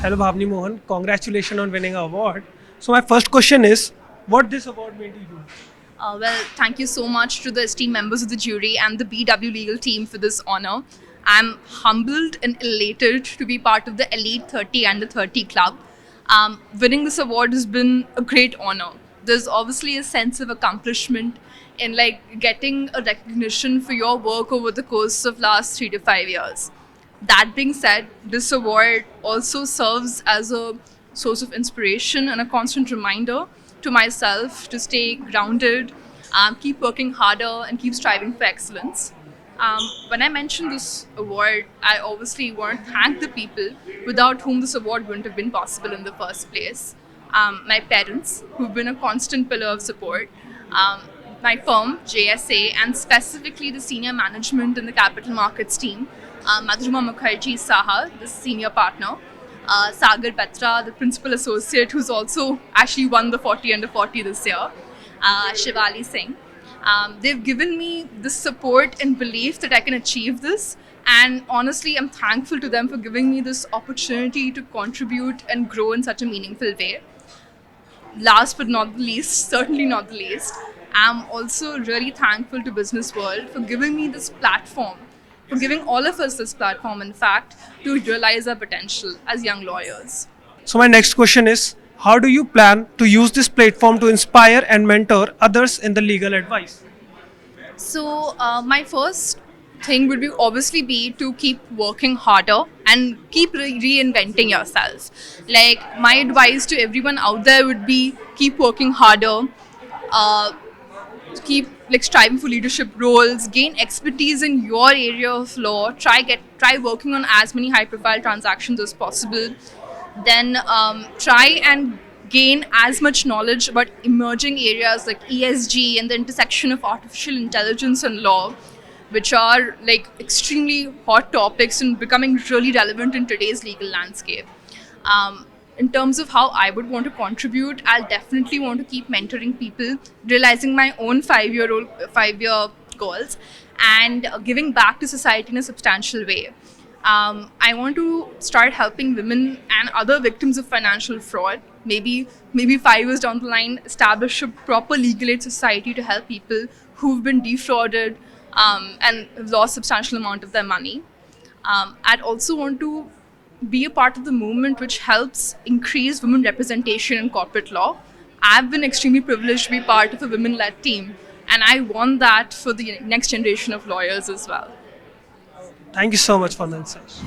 Hello Bhavni Mohan, congratulations on winning an award. So my first question is, what this award made you do? Thank you so much to the esteemed members of the jury and the BW legal team for this honor. I'm humbled and elated to be part of the Elite 30 and the 30 Club. Winning this award has been a great honor. There's obviously a sense of accomplishment in like getting a recognition for your work over the course of last 3 to 5 years. That being said, this award also serves as a source of inspiration and a constant reminder to myself to stay grounded, keep working harder, and keep striving for excellence. When I mention this award, I obviously want to thank the people without whom this award wouldn't have been possible in the first place. My parents, who've been a constant pillar of support, my firm, JSA, and specifically the senior management in the capital markets team, Madhurima Mukherjee Saha, the senior partner, Sagar Batra, the principal associate, who's also actually won the 40 under 40 this year, Shivali Singh. They've given me the support and belief that I can achieve this. And honestly, I'm thankful to them for giving me this opportunity to contribute and grow in such a meaningful way. Last but not the least, certainly not the least, I'm also really thankful to Business World for giving me this platform, for giving all of us this platform, in fact, to realize our potential as young lawyers. So my next question is, how do you plan to use this platform to inspire and mentor others in the legal advice? So my first thing would be obviously be to keep working harder and keep reinventing yourself. Like my advice to everyone out there would be keep working harder, uh, keep like striving for leadership roles, gain expertise in your area of law, try working on as many high profile transactions as possible, then try and gain as much knowledge about emerging areas like ESG and the intersection of artificial intelligence and law, which are like extremely hot topics and becoming really relevant in today's legal landscape. In terms of how I would want to contribute, I'll definitely want to keep mentoring people, realizing my own 5-year goals, and giving back to society in a substantial way. I want to start helping women and other victims of financial fraud. Maybe 5 years down the line, establish a proper legal aid society to help people who've been defrauded and have lost substantial amount of their money. I'd also want to be a part of the movement which helps increase women representation in corporate law. I've been extremely privileged to be part of a women-led team, and I want that for the next generation of lawyers as well. Thank you so much for the answers.